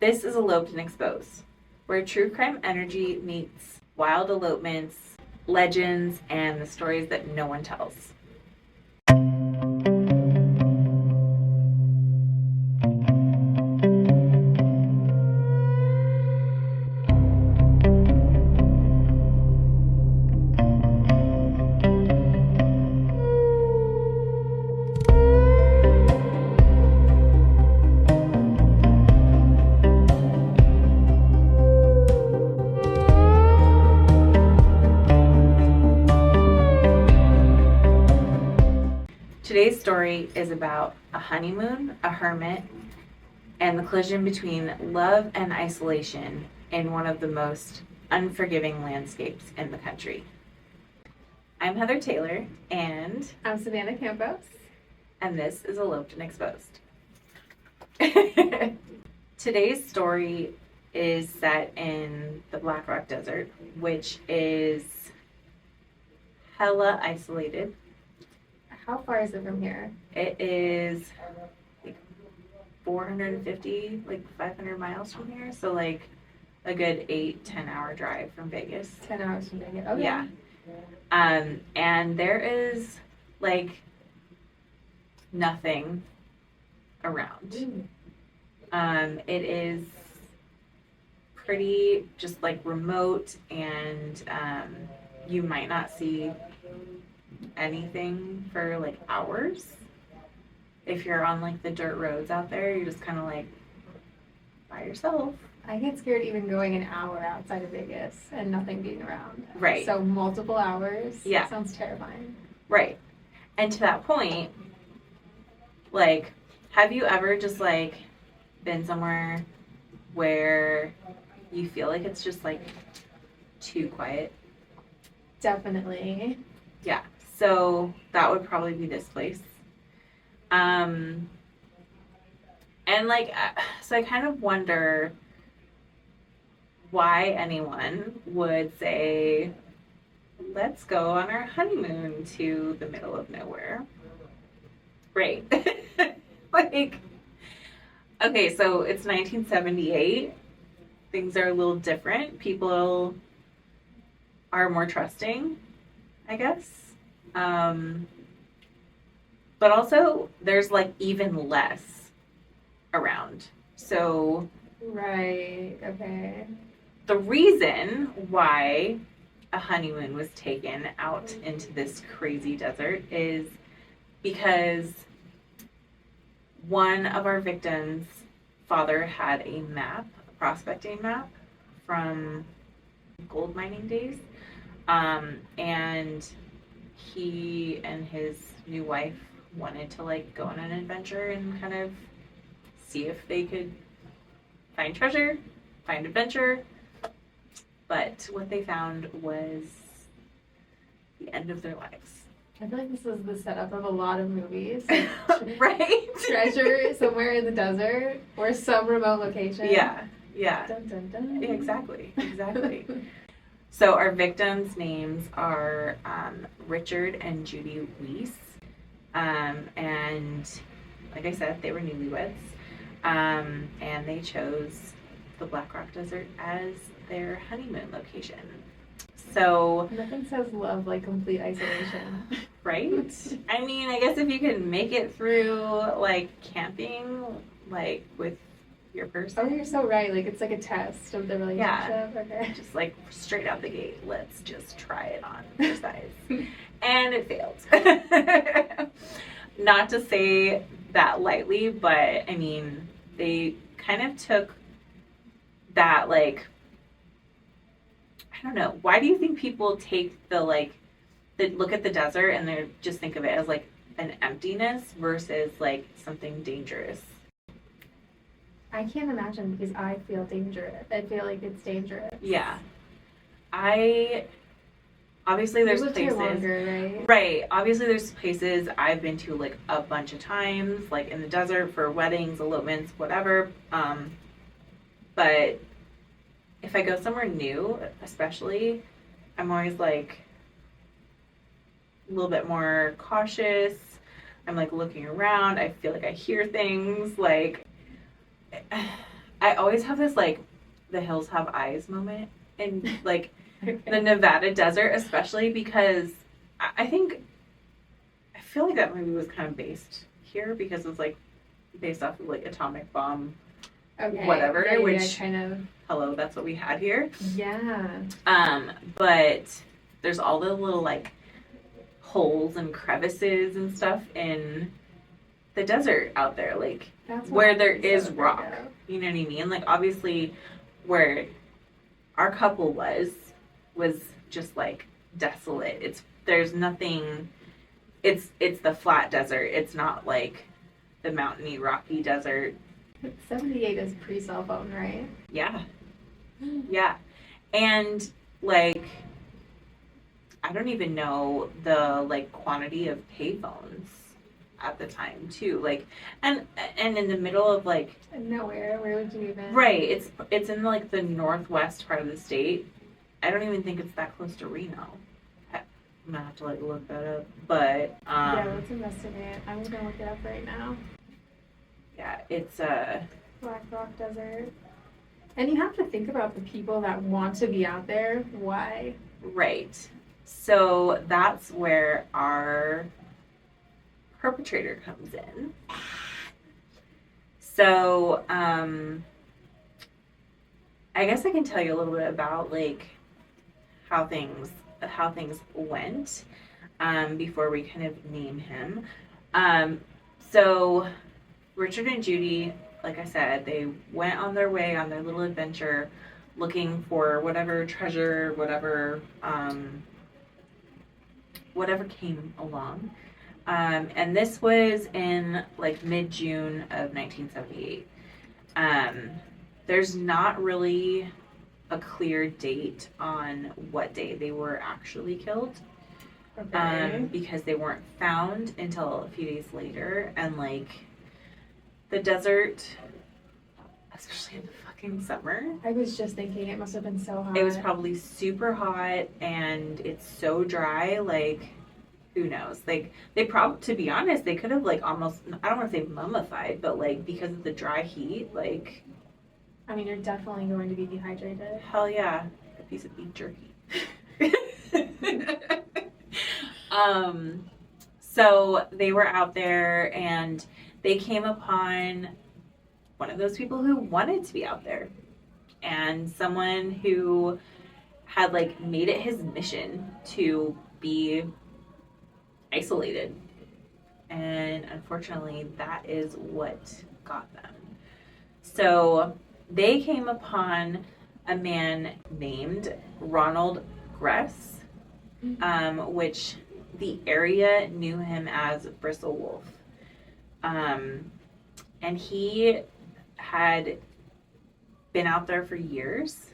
This is Eloped and Exposed, where true crime energy meets wild elopements, legends, and the stories that no one tells. Today's story is about a honeymoon, a hermit, and the collision between love and isolation in one of the most unforgiving landscapes in the country. I'm Heather Taylor, and I'm Savannah Campos. And this is Eloped and Exposed. Today's story is set in the Black Rock Desert, which is hella isolated. How far is it from here? It is like 450, like 500 miles from here. So like a good 8-10 hour drive from Vegas. 10 hours from Vegas. Okay. Yeah. And there is like nothing around. It is pretty just like remote, and you might not see anything for like hours. If you're on like the dirt roads out there, you're just kind of like by yourself. I get scared even going an hour outside of Vegas and nothing being around. Right. So multiple hours. Yeah. That sounds terrifying. Right. And to that point, like, have you ever just like been somewhere where you feel like it's just like too quiet? Definitely. Yeah. So that would probably be this place. And like, so I kind of wonder why anyone would say, let's go on our honeymoon to the middle of nowhere. Right. Like, okay, so it's 1978. Things are a little different. People are more trusting, I guess. But also there's like even less around. So right, okay. The reason why a honeymoon was taken out into this crazy desert is because one of our victims' father had a map, a prospecting map from gold mining days. And he and his new wife wanted to like go on an adventure and kind of see if they could find treasure, find adventure. But what they found was the end of their lives. I feel like this is the setup of a lot of movies. Right? Treasure somewhere in the desert or some remote location. Yeah. Dun, dun, dun. Yeah, exactly. So our victims' names are Richard and Judy Weese. And like I said, they were newlyweds. And they chose the Black Rock Desert as their honeymoon location. So nothing says love like complete isolation. Right? I mean, I guess if you can make it through like camping, like with your person. Oh, you're so right. Like it's like a test of the relationship. Yeah. Okay. Just like straight out the gate, let's just try it on your sides. And it failed. Not to say that lightly, but I mean, they kind of took that like, I don't know. Why do you think people take the like, they look at the desert and they just think of it as like an emptiness versus like something dangerous? I can't imagine because I feel dangerous. I feel like it's dangerous. Yeah. Obviously there's places. Here longer, right? Right. Obviously there's places I've been to like a bunch of times, like in the desert for weddings, elopements, whatever. But if I go somewhere new, especially, I'm always like a little bit more cautious. I'm like looking around. I feel like I hear things. Like, I always have this, like, the hills have eyes moment in, like, Okay. the Nevada desert, especially because I feel like that movie was kind of based here because it was, like, based off of, like, atomic bomb, Okay. whatever, Yeah, which, kind of. hello, that's what we had here. Yeah. But there's all the little, like, holes and crevices and stuff in the desert out there, like, That's where there I'm is so rock. afraid of. You know what I mean? Like, obviously, where our couple was just, like, desolate. There's nothing. It's the flat desert. It's not like the mountainy, rocky desert. 78 is pre-cell phone, right? Yeah. Yeah. And, like, I don't even know the, like, quantity of payphones at the time, too. Like, and in the middle of, like, Nowhere. Where would you even? right, it's in, like, the northwest part of the state. I don't even think it's that close to Reno. I'm gonna have to, like, look that up. But, Yeah, let's investigate. I'm gonna look it up right now. yeah, it's, Black Rock Desert. And you have to think about the people that want to be out there. Why? right. So that's where our perpetrator comes in. So, I guess I can tell you a little bit about, like, how things went, before we kind of name him. So Richard and Judy, like I said, they went on their way on their little adventure looking for whatever treasure, whatever came along. And this was in, like, mid-June of 1978. There's not really a clear date on what day they were actually killed. Okay. Because they weren't found until a few days later. And, like, the desert, especially in the fucking summer, I was just thinking it must have been so hot. it was probably super hot and it's so dry, like, who knows? Like, to be honest, they could have, like, almost, I don't want to say mummified, but, like, because of the dry heat, like, I mean, you're definitely going to be dehydrated. hell yeah, a piece of beef jerky. So they were out there and they came upon one of those people who wanted to be out there and someone who had, like, made it his mission to be isolated. And unfortunately, that is what got them. So they came upon a man named Ronald Gress, which the area knew him as Bristlewolf. And he had been out there for years.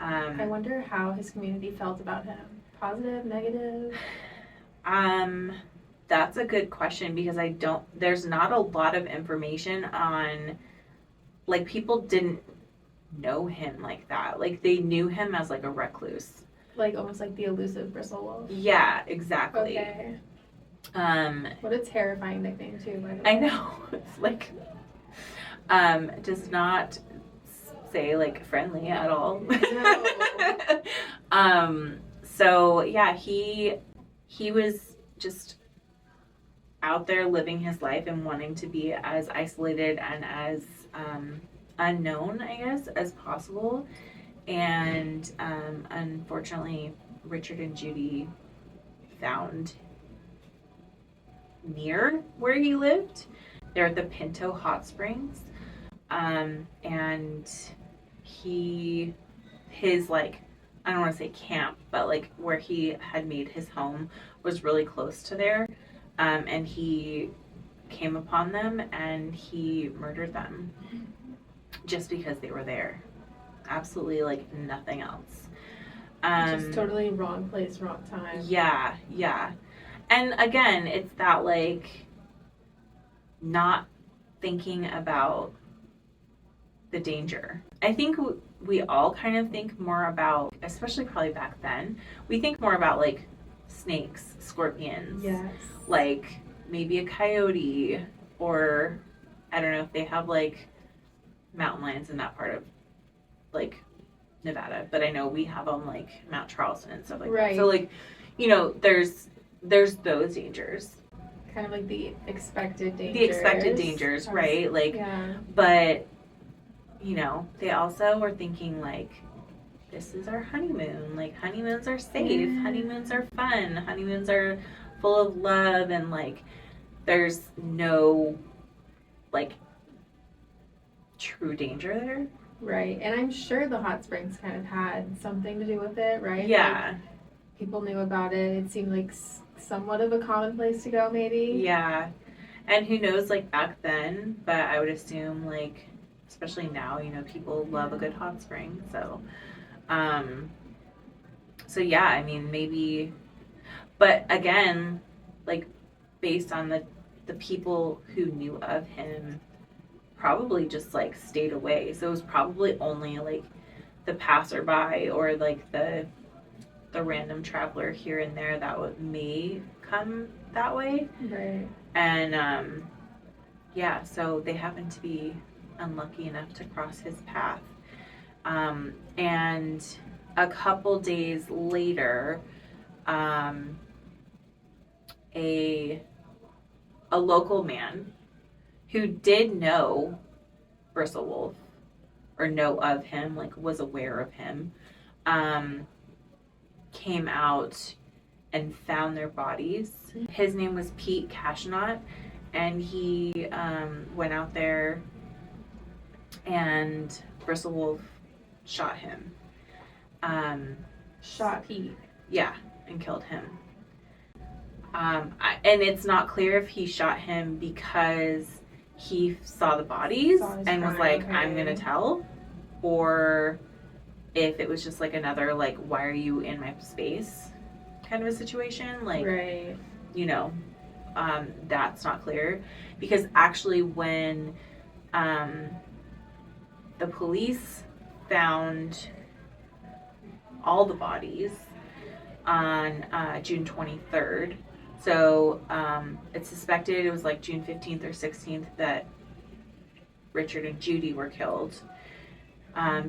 I wonder how his community felt about him. Positive, negative? That's a good question because there's not a lot of information on, like, people didn't know him like that. Like, they knew him as, like, a recluse. Like, almost like the elusive Bristlewolf. Yeah, exactly. Okay. What a terrifying nickname, too, by the way. I know. It's like, does not say, like, friendly at all. No. So, yeah, he was just out there living his life and wanting to be as isolated and as unknown, I guess, as possible. And unfortunately, Richard and Judy found near where he lived. They're at the Pinto Hot Springs. And his, like, I don't want to say camp, but, like, where he had made his home was really close to there. And he came upon them and he murdered them just because they were there. Absolutely, like, nothing else. Just totally wrong place, wrong time. Yeah, yeah. And again, it's that, like, not thinking about the danger. I think we all kind of think more about, especially probably back then, we think more about, like, snakes, scorpions. Yes. Like, maybe a coyote, or I don't know if they have, like, mountain lions in that part of like Nevada, but I know we have them like Mount Charleston and stuff like that. So like, you know, there's those dangers. Kind of like the expected dangers. The expected dangers, right? Like, but you know, they also were thinking like, this is our honeymoon. Like, honeymoons are safe. Honeymoons are fun. Honeymoons are full of love, and like, there's no like true danger there. Right, and I'm sure the hot springs kind of had something to do with it, right? Yeah. Like, people knew about it. It seemed like somewhat of a common place to go, maybe. Yeah, and who knows, like back then, but I would assume like, especially now, you know, people love a good hot spring. So, so yeah, I mean, maybe, but again, like based on the people who knew of him, probably just like stayed away. So it was probably only like the passerby or like the random traveler here and there that may come that way. Right. And yeah, so they happened to be unlucky enough to cross his path. And a couple days later, a local man who did know Bristlewolf or know of him, like was aware of him, came out and found their bodies. His name was Pete Cashnot, and he went out there, and Bristlewolf shot him. Shot Pete. Yeah, and killed him. And it's not clear if he shot him because he saw the bodies and was like, I'm gonna tell, or if it was just like another like, why are you in my space kind of a situation, like, right. You know, that's not clear, because actually when the police found all the bodies on June 23rd, so it's suspected it was like June 15th or 16th that Richard and Judy were killed.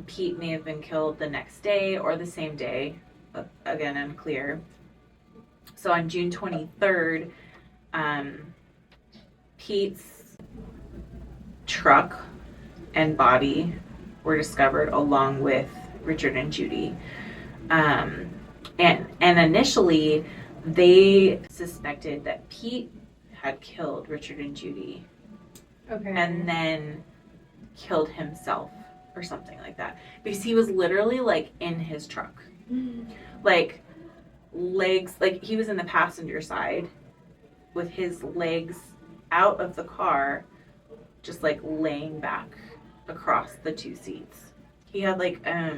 Pete may have been killed the next day or the same day, but again, unclear. So on June 23rd, Pete's truck and body were discovered along with Richard and Judy. And initially, they suspected that Pete had killed Richard and Judy. Okay. And then killed himself or something like that. Because he was literally like in his truck. Like legs, like he was in the passenger side with his legs out of the car, just like laying back across the two seats. He had like, I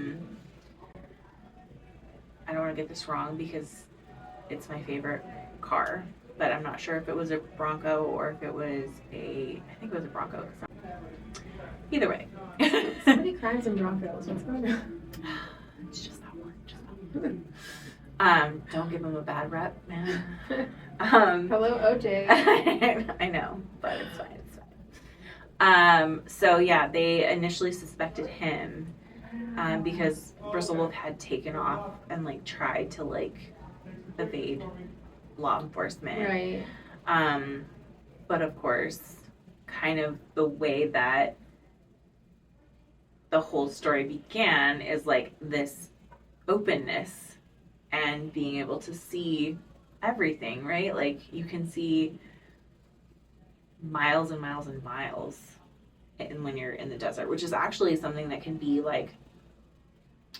don't want to get this wrong because it's my favorite car, but I'm not sure if it was a Bronco or if it was I think it was a Bronco. Either way. So many crimes in Broncos. What's going on? It's just that one. Don't give him a bad rep, man. Hello, OJ. I know, but it's fine. So yeah, they initially suspected him because Bristlewolf had taken off and like tried to like evade law enforcement. Right. But of course, kind of the way that the whole story began is like this openness and being able to see everything, right? Like you can see miles and miles and miles when you're in the desert, which is actually something that can be like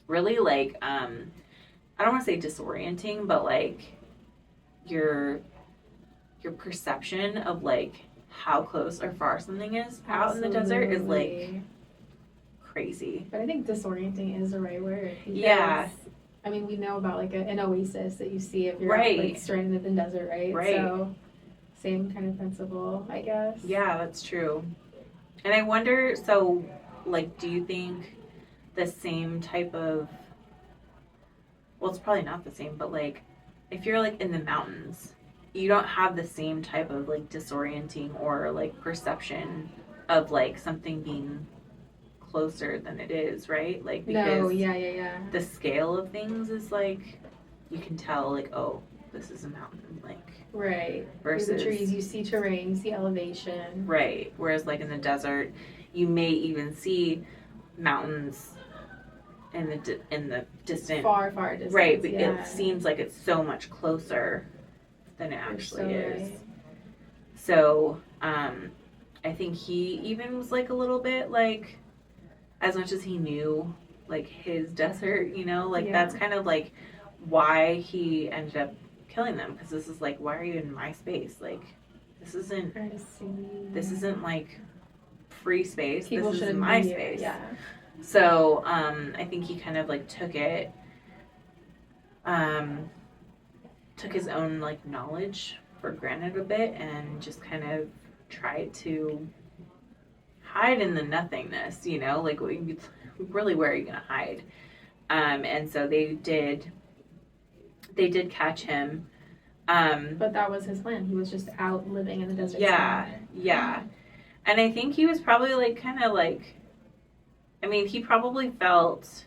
really like I don't want to say disorienting, but like your perception of like how close or far something is out in the desert is like crazy. But I think disorienting is the right word. Yeah. I mean, we know about like an oasis that you see if you're right. like stranded in the desert, right? Right. So same kind of principle, I guess. Yeah, that's true. And I wonder, so like, do you think the same type of, well, it's probably not the same, but like if you're like in the mountains, you don't have the same type of like disorienting or like perception of like something being closer than it is, right? Like, No, because yeah. the scale of things is like, you can tell, like, oh, this is a mountain, like. Right. Versus the trees, you see terrain, you see elevation. Right. Whereas, like, in the desert, you may even see mountains in the distant. Far distance. Right, but yeah. it seems like it's so much closer than it You're actually so is. right. So, I think he even was like a little bit like, as much as he knew like his desert, you know, like that's kind of like why he ended up killing them, because this is like, why are you in my space? Like, this isn't like free space. People this is shouldn't my be here. space. Yeah. So, I think he kind of like took his own like knowledge for granted a bit, and just kind of tried to hide in the nothingness, you know, like really, where are you gonna hide? And so they did catch him. But that was his plan. He was just out living in the desert. Yeah. And I think he was probably like kind of like, I mean, he probably felt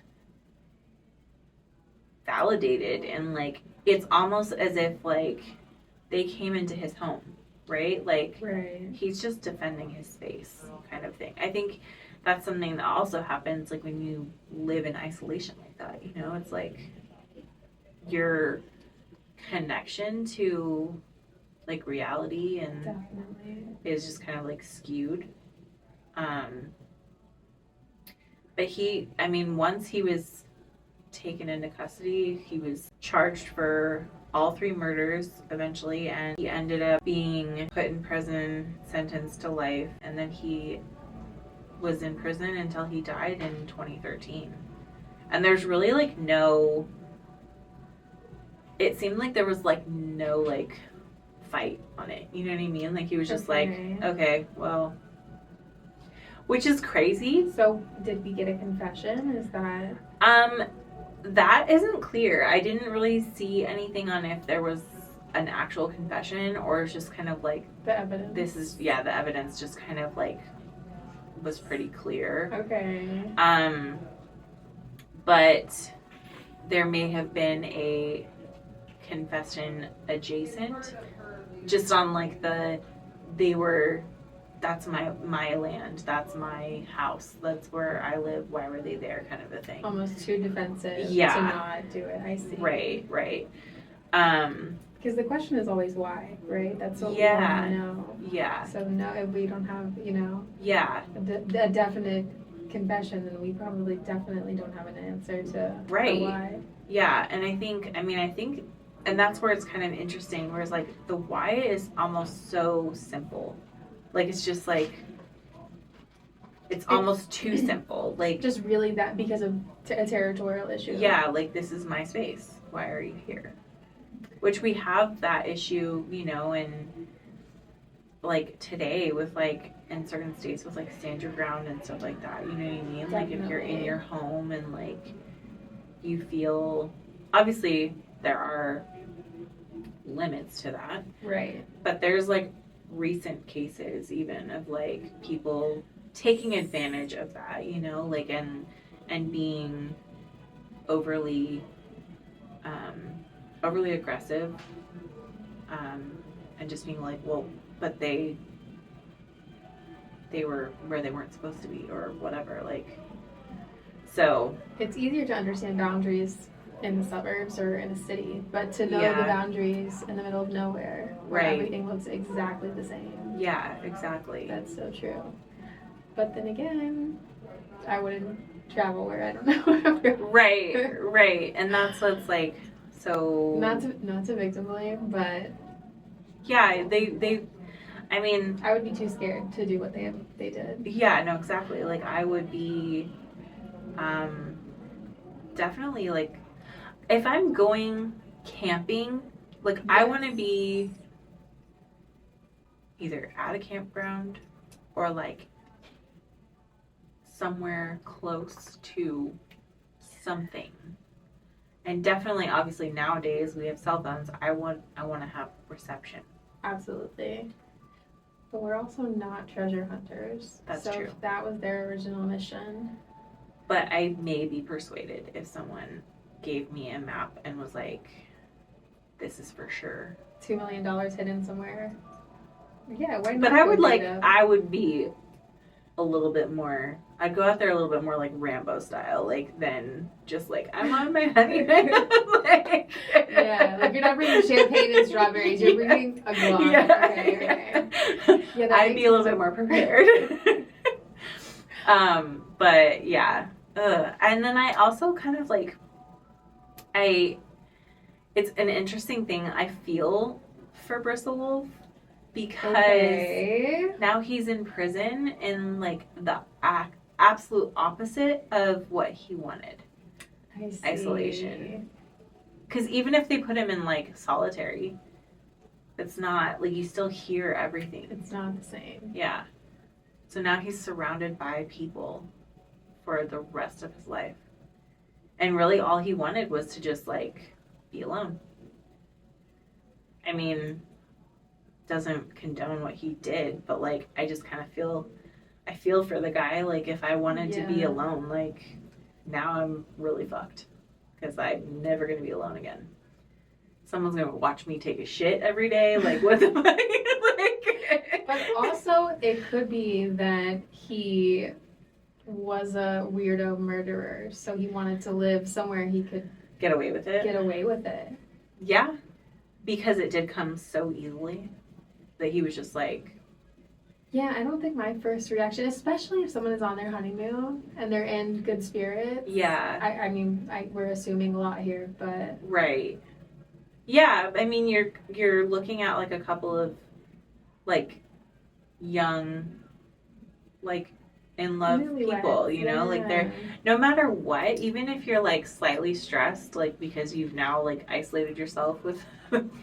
validated, and like it's almost as if like they came into his home, right? Like he's just defending his space, kind of thing. I think that's something that also happens like when you live in isolation like that, you know. It's like your connection to like reality and Definitely. is just kind of like skewed. But once he was taken into custody, he was charged for all 3 murders eventually, and he ended up being put in prison, sentenced to life, and then he was in prison until he died in 2013. And there's really like it seemed like there was like no like fight on it, you know what I mean? Like he was just like, okay, well, which is crazy. So did we get a confession? Is that that isn't clear. I didn't really see anything on if there was an actual confession, or it's just kind of like the evidence. The evidence just kind of like was pretty clear. Okay. But there may have been a confession adjacent, just on like that's my land, that's my house, that's where I live, why were they there, kind of a thing. Almost too defensive to not do it. I see. Right. Because the question is always why, right? That's what we want to know. Yeah. So no, if we don't have, a definite confession, then we probably definitely don't have an answer to why. Yeah, and I think, and that's where it's kind of interesting, whereas like the why is almost so simple. Like it's just like, it's almost too simple. Like just really that because of a territorial issue. Yeah, like this is my space. Why are you here? Which we have that issue, you know, in like today with like in certain states with like stand your ground and stuff like that. You know what I mean? Definitely. Like if you're in your home and like you feel, obviously there are limits to that. Right. But there's like recent cases even of like people taking advantage of that, you know, like and being overly aggressive, and just being like, well, but they were where they weren't supposed to be or whatever, like, so it's easier to understand boundaries in the suburbs or in a city, but to know the boundaries in the middle of nowhere where everything looks exactly the same. Yeah, exactly. That's so true. But then again, I wouldn't travel where I don't know. Right. And that's what's like, so not to victim blame, but yeah, they I mean, I would be too scared to do what they did. Yeah, no, exactly. Like I would be definitely like, if I'm going camping, like I want to be either at a campground or like somewhere close to something. And definitely, obviously nowadays we have cell phones. I want to have reception. Absolutely. But we're also not treasure hunters. That's so true. If that was their original mission. But I may be persuaded if someone gave me a map and was like, this is for sure. $2 million hidden somewhere. Yeah, why not? But I would be a little bit more, I'd go out there a little bit more like Rambo style, like than just like, I'm on my honeymoon. Like, yeah, like you're not bringing champagne and strawberries, you're bringing a Glock. Yeah. Okay. Yeah, I'd be a little bit more prepared. But yeah. And then I also kind of like, it's an interesting thing I feel for Bristlewolf because now he's in prison in like the absolute opposite of what he wanted. I see. Isolation. Because even if they put him in like solitary, it's not like you still hear everything. It's not the same. Yeah. So now he's surrounded by people for the rest of his life. And really all he wanted was to just like be alone. I mean, doesn't condone what he did, but like I just kind of feel for the guy. Like if I wanted to be alone, like now I'm really fucked because I'm never gonna be alone again. Someone's gonna watch me take a shit every day. Like what the fuck? Like, but also it could be that he was a weirdo murderer, so he wanted to live somewhere he could get away with it. Yeah, because it did come so easily that he was just like, yeah, I don't think my first reaction, especially if someone is on their honeymoon and they're in good spirits. Yeah. I mean, we're assuming a lot here, but right. Yeah, I mean, you're looking at like a couple of like young, like in love people, you know, like they're no matter what, even if you're like slightly stressed, like because you've now like isolated yourself with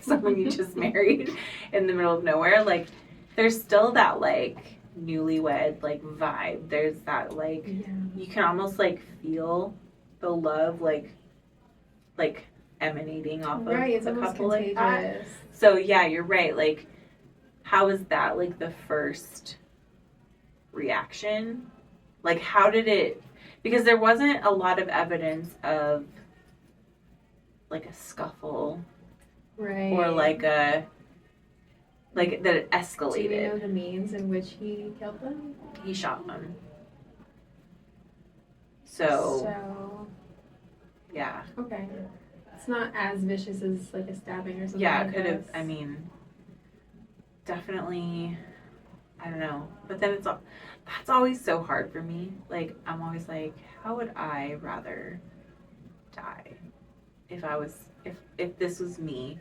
someone you just married in the middle of nowhere, like there's still that like newlywed like vibe. There's that like you can almost like feel the love like emanating off of it's a almost couple contagious. like that. So yeah, you're right. Like how is that like the first reaction? Like how did it, because there wasn't a lot of evidence of like a scuffle or like a like that it escalated. Do you know the means in which he killed them? He shot them. So yeah. Okay. It's not as vicious as like a stabbing or something. Yeah, it could have, I mean, definitely, I don't know. But then that's always so hard for me. Like, I'm always like, how would I rather die if this was me?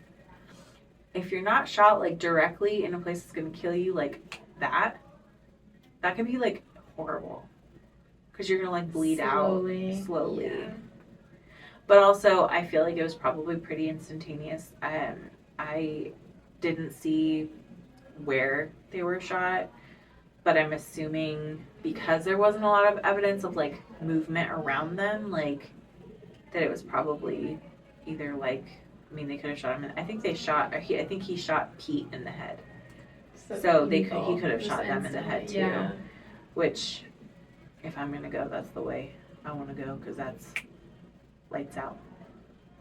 If you're not shot like directly in a place that's gonna kill you like that can be like horrible. Because you're gonna like bleed out slowly. Yeah. But also, I feel like it was probably pretty instantaneous. I didn't see where they were shot, but I'm assuming because there wasn't a lot of evidence of like movement around them, like that it was probably either like, I mean, they could have shot him. I think he shot Pete in the head. So he could have shot them in the head too. Yeah. Which, if I'm gonna go, that's the way I want to go because that's lights out.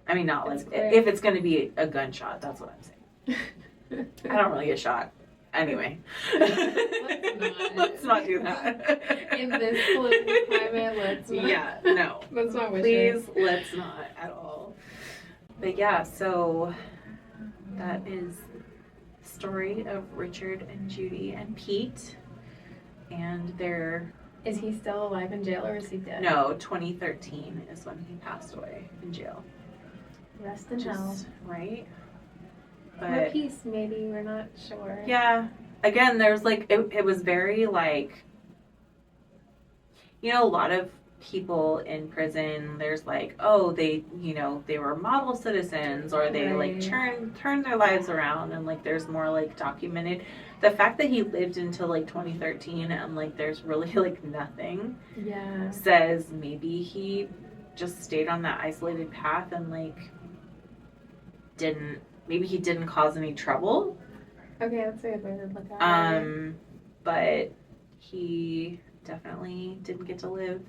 I mean, not like if it's going to be a gunshot, that's what I'm saying. I don't really get shot. Anyway. Let's not do that. In this political climate, let's not. Yeah, no. Let's not wish Please, let's not at all. But yeah, so that is the story of Richard and Judy and Pete. And their... Is he still alive in jail or is he dead? No, 2013 is when he passed away in jail. Rest in hell. Right? Or peace, maybe. We're not sure. Yeah. Again, there's like, it was very like, you know, a lot of people in prison, there's like, oh, they were model citizens or they like turned their lives around and like there's more like documented. The fact that he lived until like 2013 and like there's really like nothing says maybe he just stayed on that isolated path and like maybe he didn't cause any trouble Okay, that's a good way to look at it. But he definitely didn't get to live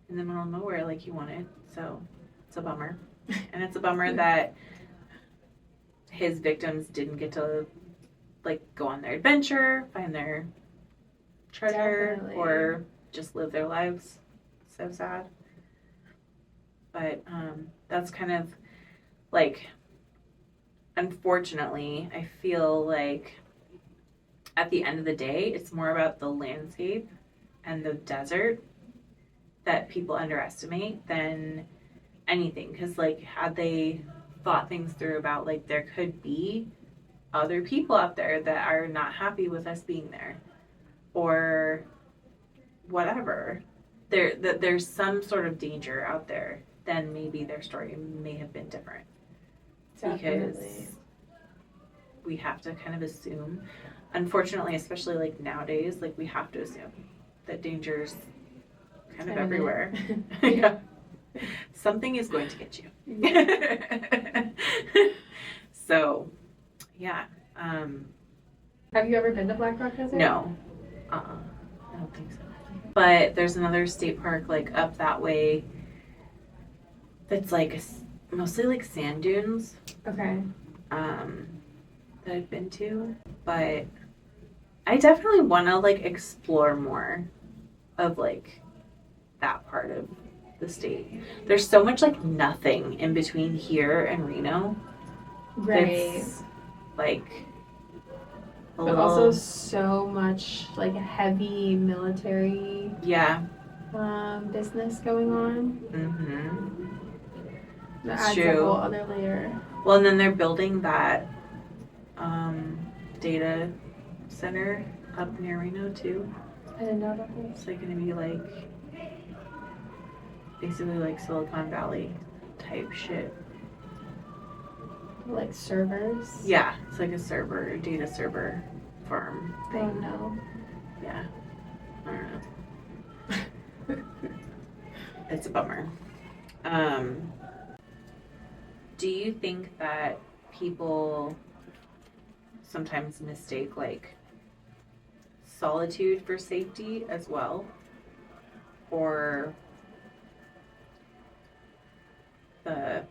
in the middle of nowhere like he wanted. So it's a bummer. And it's a bummer that his victims didn't get to like go on their adventure, find their treasure, Definitely. or just live their lives. So sad. But that's kind of like, unfortunately, I feel like at the end of the day, it's more about the landscape and the desert that people underestimate than anything. Because, like, had they thought things through about, like, there could be other people out there that are not happy with us being there, or whatever, there's some sort of danger out there, then maybe their story may have been different. Definitely. Because we have to kind of assume, unfortunately, especially like nowadays, like we have to assume that danger's kind of everywhere. Yeah. Something is going to get you. So, yeah. Have you ever been to Black Rock Desert? No. I don't think so. But there's another state park like up that way that's like mostly like sand dunes. Okay. That I've been to, but I definitely want to like explore more of like that part of the state. There's so much like nothing in between here and Reno. Right. It's like a but little, also so much like heavy military yeah, business going on. That It's adds true. a whole other layer. Well, and then they're building that data center up near Reno too. I didn't know about this. It's like going to be like basically like Silicon Valley type shit. Like servers. Yeah, it's like a data server farm thing. Oh no. Yeah, I don't know. It's a bummer. Do you think that people sometimes mistake like solitude for safety as well, or the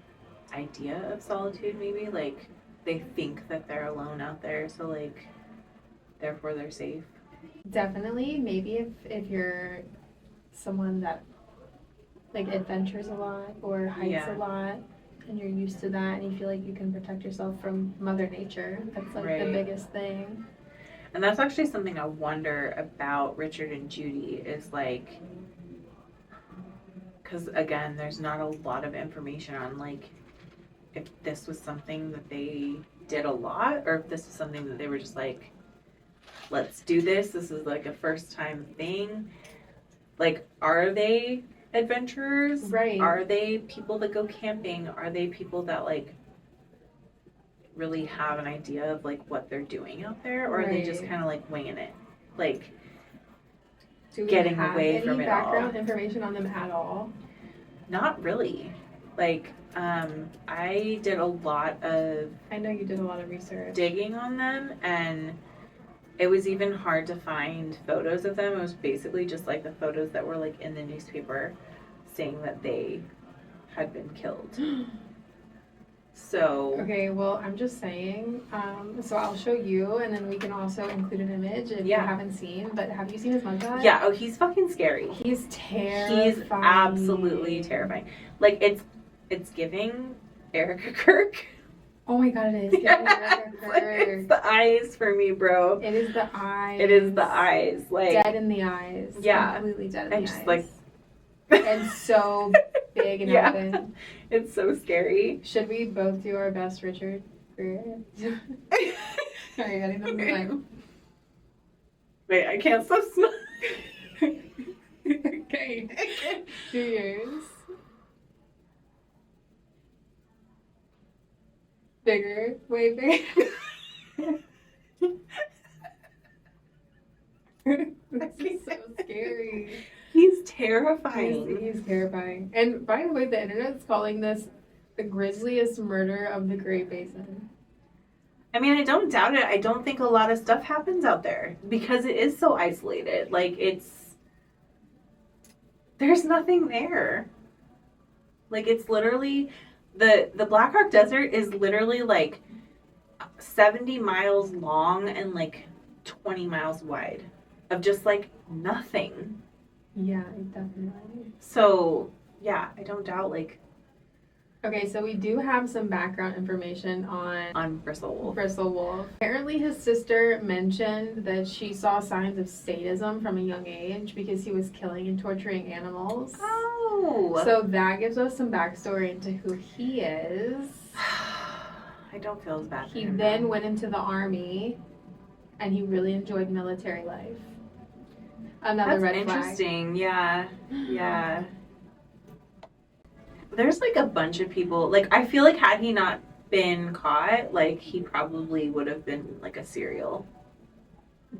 idea of solitude, maybe like they think that they're alone out there, so like therefore they're safe? Definitely. Maybe if you're someone that like adventures a lot or hikes a lot, and you're used to that, and you feel like you can protect yourself from Mother Nature. That's like the biggest thing. And that's actually something I wonder about Richard and Judy, is like, because again, there's not a lot of information on like if this was something that they did a lot, or if this was something that they were just like, let's do this. This is like a first time thing. Like, are they adventurers? Right. Are they people that go camping? Are they people that like really have an idea of like what they're doing out there, or are they just kind of like winging it, like getting away from it all? Do we have any background information on them at all? Not really. Like, I did a lot of, I know you did a lot of research, digging on them, and it was even hard to find photos of them. It was basically just like the photos that were like in the newspaper saying that they had been killed. So okay, well, I'm just saying, so I'll show you, and then we can also include an image if you haven't seen. But have you seen his mugshot? Yeah. Oh, he's fucking scary. He's terrifying. He's absolutely terrifying. Like, it's giving Erica Kirk. Oh my god, it is. It's the eyes for me, bro. It is the eyes. It is the eyes. Like, dead in the eyes. Yeah. Completely dead in and the just eyes. like and so big and open. It's so scary. Should we both do our best, Richard? Are you ready? Wait, I can't stop smiling. Okay. Do yours. Bigger. Way bigger. This is so scary. He's terrifying. He's terrifying. And by the way, the internet's calling this the grisliest murder of the Great Basin. I mean, I don't doubt it. I don't think a lot of stuff happens out there because it is so isolated. Like, there's nothing there. Like, it's literally, the Black Rock Desert is literally like 70 miles long and like 20 miles wide of just like nothing. Yeah, definitely. So, yeah, I don't doubt, like, Okay, so we do have some background information on Bristlewolf. Bristlewolf. Apparently his sister mentioned that she saw signs of sadism from a young age because he was killing and torturing animals. Oh! So that gives us some backstory into who he is. I don't feel as bad for He him then now. went into the army and he really enjoyed military life. Another That's red flag. interesting. Yeah. Yeah. There's like a bunch of people, like, I feel like had he not been caught, like, he probably would have been like a serial.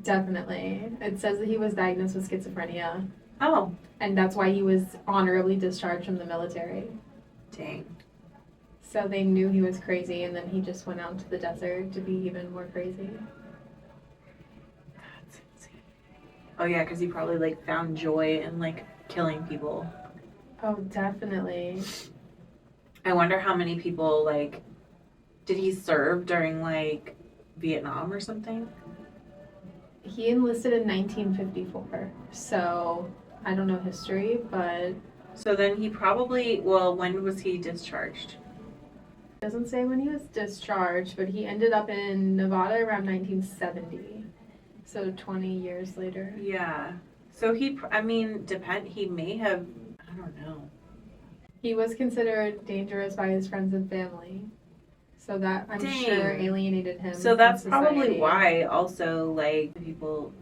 Definitely. It says that he was diagnosed with schizophrenia. Oh, And that's why he was honorably discharged from the military. dang. So they knew he was crazy, and then he just went out into the desert to be even more crazy. That's insane. Oh yeah, because he probably like found joy in like killing people. Oh, definitely. I wonder how many people, like, did he serve during like Vietnam or something? He enlisted in 1954, so I don't know history, but So then he probably, well, when was he discharged? it doesn't say when he was discharged, but he ended up in Nevada around 1970, so 20 years later. Yeah. So he, I mean, he may have, I don't know. He was considered dangerous by his friends and family, so that I'm Dang. sure alienated him. So from that's probably society. why also like people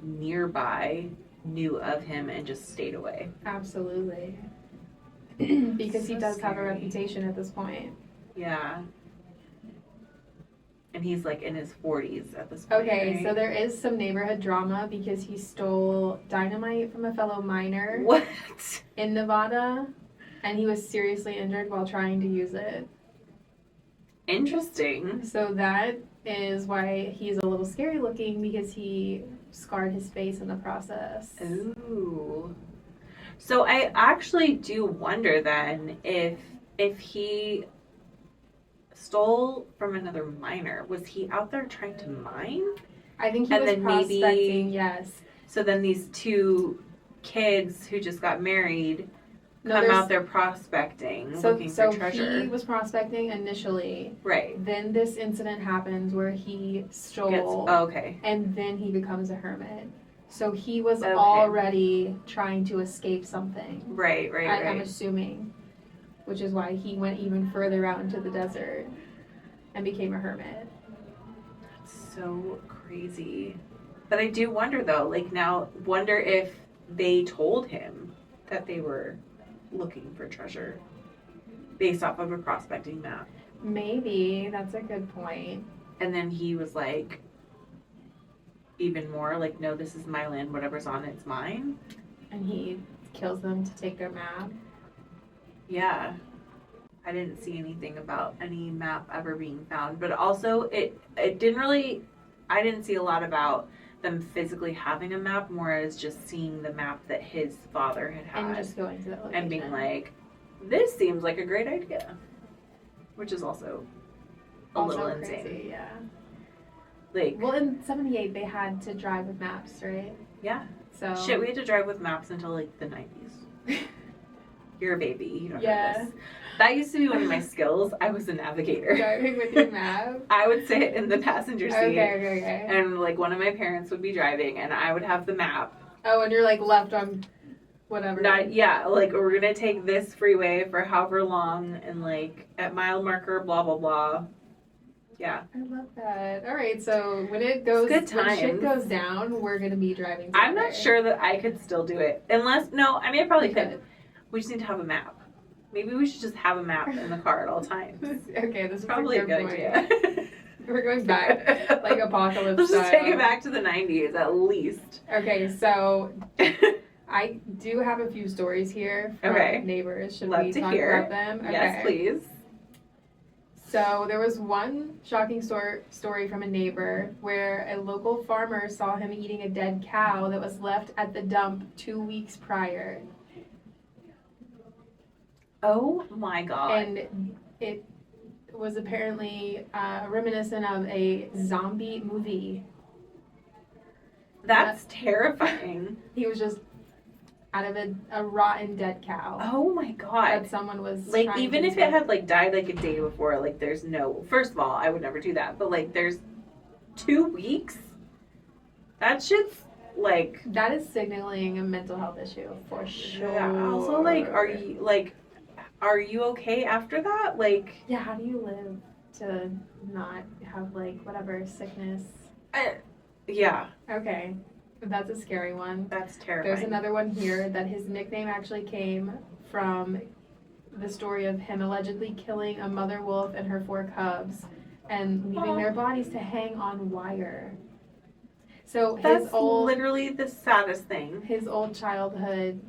nearby knew of him and just stayed away. Absolutely. Because he So does have a scary. reputation at this point. Yeah. And he's like in his 40s at this point. Okay, right? so there is some neighborhood drama because he stole dynamite from a fellow miner What? in Nevada, and he was seriously injured while trying to use it. Interesting. So that is why he's a little scary looking, because he scarred his face in the process. Ooh. So I actually do wonder then if he stole from another miner, was he out there trying to mine? I think he And was then maybe- prospecting, yes. So then these two kids who just got married No, come there's- out there prospecting, So looking for treasure. he was prospecting initially. Right. Then this incident happens where he stole, Okay. and then he becomes a hermit. So he was Okay. already trying to escape something. Right, I'm assuming, which is why he went even further out into the desert and became a hermit. So crazy. But I do wonder though, like now, wonder if they told him that they were looking for treasure based off of a prospecting map. Maybe, that's a good point. And then he was like, even more like, no, this is my land, whatever's on it's mine. And he kills them to take their map. Yeah. I didn't see anything about any map ever being found, but also it didn't really, I didn't see a lot about them physically having a map, more as just seeing the map that his father had And just going to that location. and being like, this seems like a great idea, which is also a little insane. crazy, yeah. Like, Well, in 78, they had to drive with maps, right? yeah. So Shit, we had to drive with maps until like the 90s. You're a baby. You don't Yeah. know this. That used to be one of my skills. I was a navigator. driving with your map. I would sit in the passenger seat, Okay. and like one of my parents would be driving, and I would have the map. Oh, and you're like left on whatever. Like we're gonna take this freeway for however long, and like at mile marker, blah blah blah. Yeah, I love that. All right, so when it goes, It's good when shit times. goes down, we're gonna be driving. I'm not together. sure that I could still do it unless I mean I probably You could. We just need to have a map. Maybe we should just have a map in the car at all times. Okay, this is Probably a good point. idea. We're going back, like apocalypse Let's just take style. it back to the 90s at least. Okay, so I do have a few stories here from Okay. neighbors. Should Love we to talk hear. about them? Okay. Yes, please. So there was one shocking story from a neighbor where a local farmer saw him eating a dead cow that was left at the dump 2 weeks prior. Oh my God. And it was apparently reminiscent of a zombie movie. That's terrifying. He was just out of a rotten dead cow. Oh my God. That someone was like, trying even to if it had like died like a day before, like there's no, first of all, I would never do that, but like there's 2 weeks? That shit's like, that is signaling a mental health issue for sure. yeah. Also, like, are you okay after that? Like, yeah, how do you live to not have like whatever sickness? Yeah. Okay, that's a scary one. That's terrifying. There's another one here that his nickname actually came from the story of him allegedly killing a mother wolf and her 4 cubs and leaving their bodies to hang on wire. So that's literally the saddest thing. His old childhood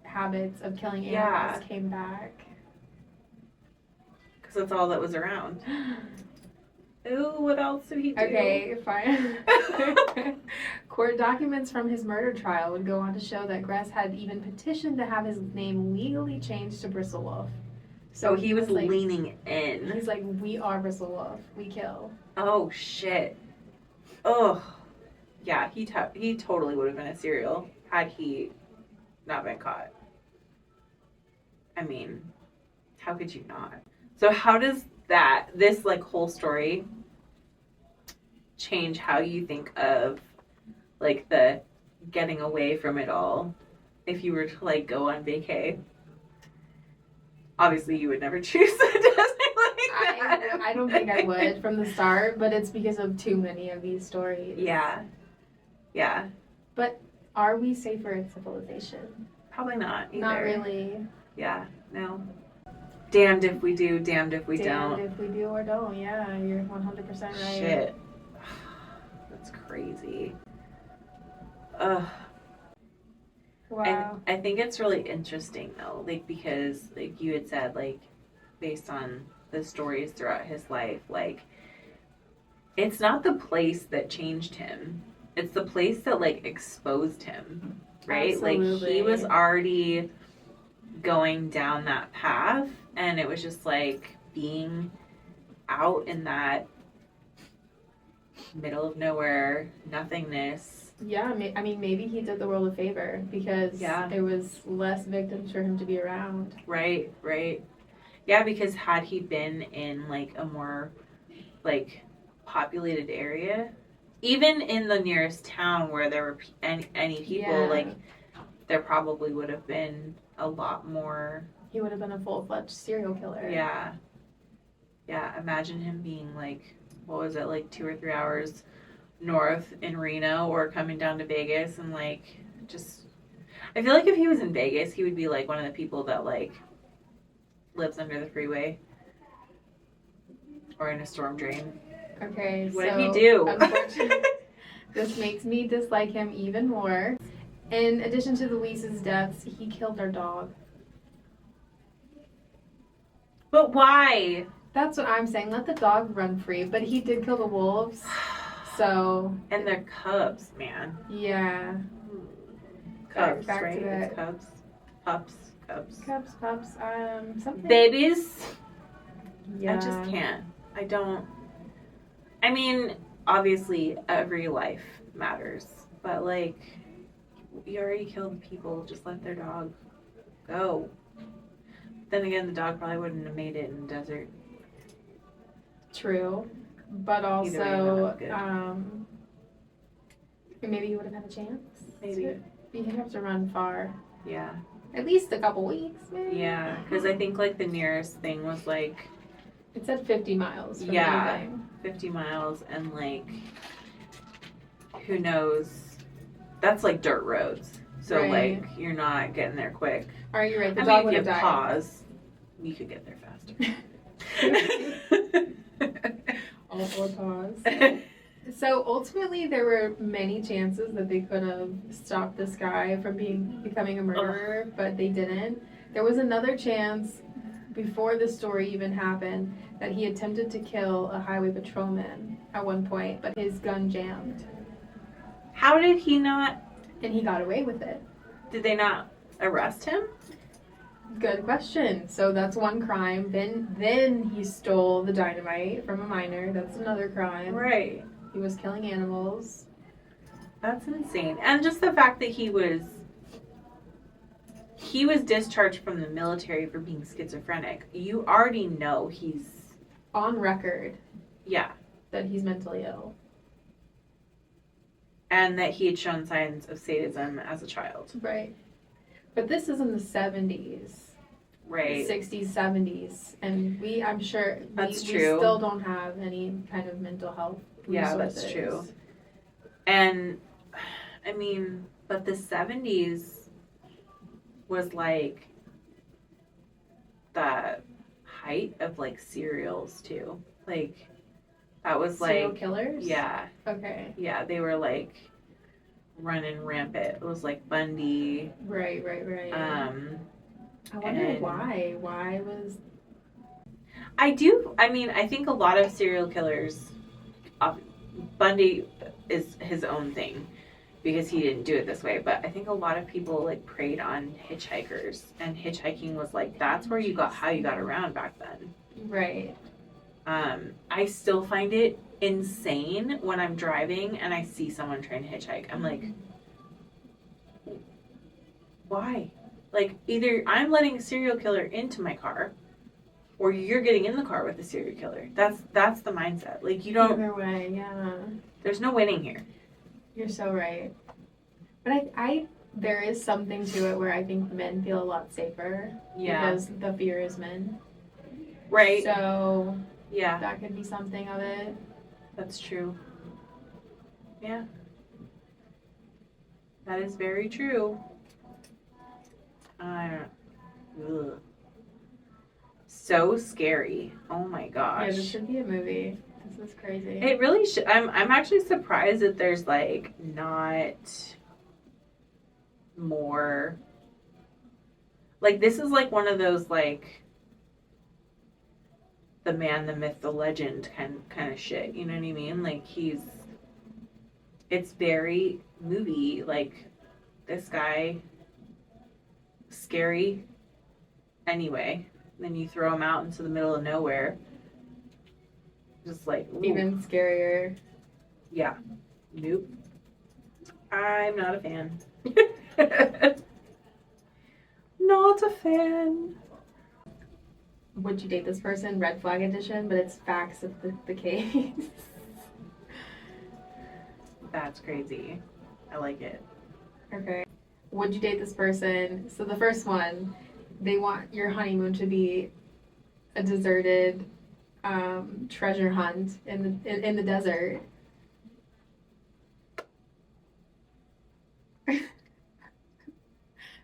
habits of killing animals came back. Because that's all that was around. Ooh, what else did he do? Okay, fine. Court documents from his murder trial would go on to show that Gress had even petitioned to have his name legally changed to Bristlewolf. So he was like, leaning in. He's like, we are Bristlewolf. We kill. Oh, shit. Oh. Yeah, he totally would have been a serial had he not been caught. I mean, how could you not? So how does this like whole story change how you think of like the getting away from it all if you were to like go on vacay? Obviously you would never choose a desert like that. I don't think I would from the start, but it's because of too many of these stories. Yeah. But are we safer in civilization? Probably not either. Not really. Yeah, no. Damned if we do, damned if we don't. Damned if we do or don't, yeah, you're 100% right. Shit. That's crazy. Ugh. Wow. I think it's really interesting though, like because like you had said, like based on the stories throughout his life, like it's not the place that changed him. It's the place that like exposed him. Right? Absolutely. Like he was already going down that path and it was just like being out in that middle of nowhere nothingness. Yeah, I mean maybe he did the world a favor because there was less victims for him to be around. Right. Yeah, because had he been in like a more like populated area, even in the nearest town where there were any people, like there probably would have been a lot more. He would have been a full-fledged serial killer. Yeah. Imagine him being like, what was it, like 2 or 3 hours north in Reno or coming down to Vegas and like just. I feel like if he was in Vegas, he would be like one of the people that like lives under the freeway or in a storm drain. Okay, what did he do? Unfortunately, this makes me dislike him even more. In addition to the Weese's deaths, he killed their dog. But why? That's what I'm saying. Let the dog run free. But he did kill the wolves. So. And they're cubs, man. Yeah. Cubs, back right? to that. It's cubs. Pups. Pups. Something. Babies. Yeah. I just can't. I don't. I mean, obviously, every life matters. But, like, you already killed people. Just let their dog go. Then again, the dog probably wouldn't have made it in the desert. True. But also, maybe he would have had a chance. Maybe. He'd have to run far. Yeah. At least a couple weeks, maybe. Yeah, because I think, like, the nearest thing was, like... It said 50 miles from anything. 50 miles, and, like, who knows? That's, like, dirt roads. So, like, you're not getting there quick. Are you right? The dog would have died. Pause, you could get there faster. Or pause. So ultimately, there were many chances that they could have stopped this guy from becoming a murderer, but they didn't. There was another chance before this story even happened, that he attempted to kill a highway patrolman at one point, but his gun jammed. How did he not? And he got away with it. Did they not arrest him? Good question. So that's one crime. Then he stole the dynamite from a minor. That's another crime. Right. He was killing animals. That's insane. And just the fact that he was discharged from the military for being schizophrenic. You already know he's on record. Yeah. That he's mentally ill. And that he had shown signs of sadism as a child. Right. But this is in the 70s. Right. 60s, 70s. And I'm sure we still don't have any kind of mental health resources. Yeah, that's true. And, I mean, but the 70s was like the height of like serials too. Like, that was like serial killers? Yeah. Okay. Yeah, they were like running rampant. It was like Bundy. Right. I wonder why. Why was... I think a lot of serial killers, Bundy is his own thing because he didn't do it this way, but I think a lot of people like preyed on hitchhikers, and hitchhiking was like, that's where you got, how you got around back then. Right. I still find it insane when I'm driving and I see someone trying to hitchhike. I'm like, why? Like, either I'm letting a serial killer into my car, or you're getting in the car with a serial killer. That's the mindset. Like, you don't... Either way, yeah. There's no winning here. You're so right. But I there is something to it where I think men feel a lot safer. Yeah. Because the fear is men. Right. So... Yeah. That could be something of it. That's true. Yeah. That is very true. Ugh. So scary. Oh my gosh. Yeah, this should be a movie. This is crazy. It really should. I'm actually surprised that there's like not more. Like, this is like one of those like the man, the myth, the legend kind of shit. You know what I mean? Like, it's very movie. Like, this guy, scary anyway. Then you throw him out into the middle of nowhere. Just like, ooh. Even scarier. Yeah. Nope. I'm not a fan. Not a fan. Would you date this person? Red flag edition, but it's facts of the case. That's crazy. I like it. Okay. Would you date this person? So the first one, they want your honeymoon to be a deserted treasure hunt in the desert.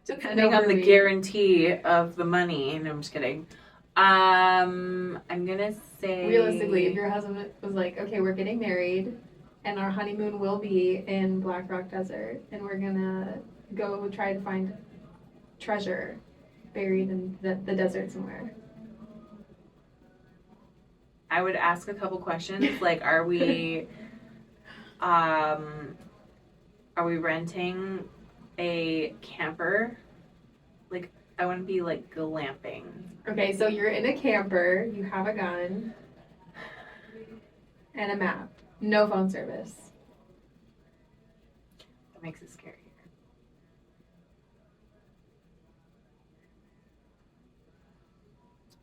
Depending on the guarantee of the money. No, I'm just kidding. I'm gonna say, realistically, if your husband was like, okay, we're getting married and our honeymoon will be in Black Rock Desert and we're gonna go try to find treasure buried in the desert somewhere. I would ask a couple questions like, are we renting a camper? Like, I want to be like glamping. Okay, so you're in a camper, you have a gun and a map. No phone service. That makes it scarier.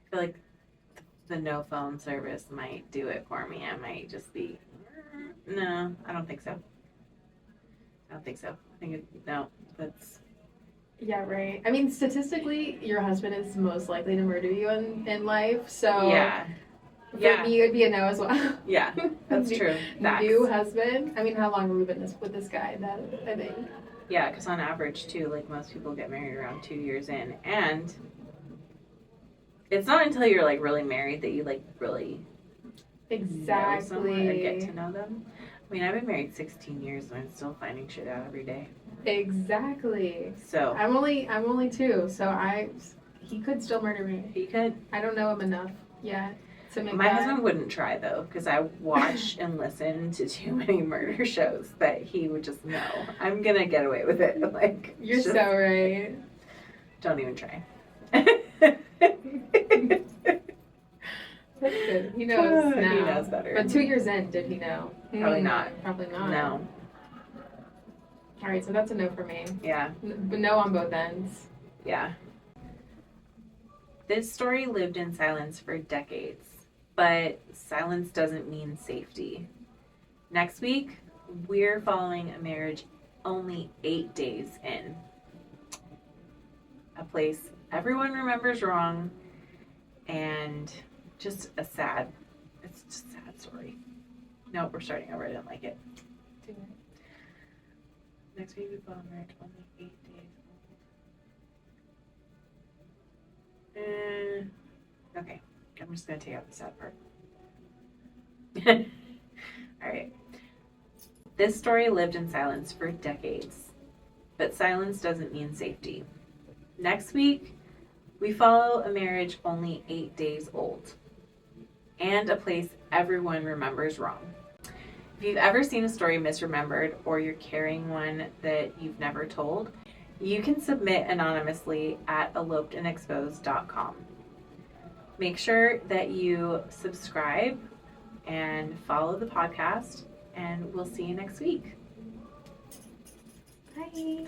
I feel like the no phone service might do it for me. I might just be, no, I don't think so. I think no, that's... Yeah, right. I mean, statistically, your husband is most likely to murder you in life, so... Yeah. For me, it would be a no as well. Yeah, that's true. New husband. I mean, how long have we been with this guy? That, I think. Yeah, because on average, too, like, most people get married around 2 years in, and it's not until you're, like, really married that you, like, really know someone or get to know them. I mean, I've been married 16 years, and I'm still finding shit out every day. Exactly. So I'm only 2, so he could still murder me. He could. I don't know him enough yet to make My that. husband wouldn't try, though, because I watch and listen to too many murder shows that he would just know. I'm going to get away with it. Like, You're just so right. don't even try. That's good. He knows now. He knows better. But 2 years in, did he know? Probably not. Probably not. No. All right, so that's a no for me. Yeah. But no on both ends. Yeah. This story lived in silence for decades, but silence doesn't mean safety. Next week, we're following a marriage only 8 days in. A place everyone remembers wrong, and just it's just a sad story. No, we're starting over. I didn't like it. Next week, we follow a marriage only 8 days. Okay, I'm just going to take out the sad part. All right. This story lived in silence for decades, but silence doesn't mean safety. Next week, we follow a marriage only 8 days old and a place everyone remembers wrong. If you've ever seen a story misremembered or you're carrying one that you've never told, you can submit anonymously at elopedandexposed.com. Make sure that you subscribe and follow the podcast, and we'll see you next week. Bye.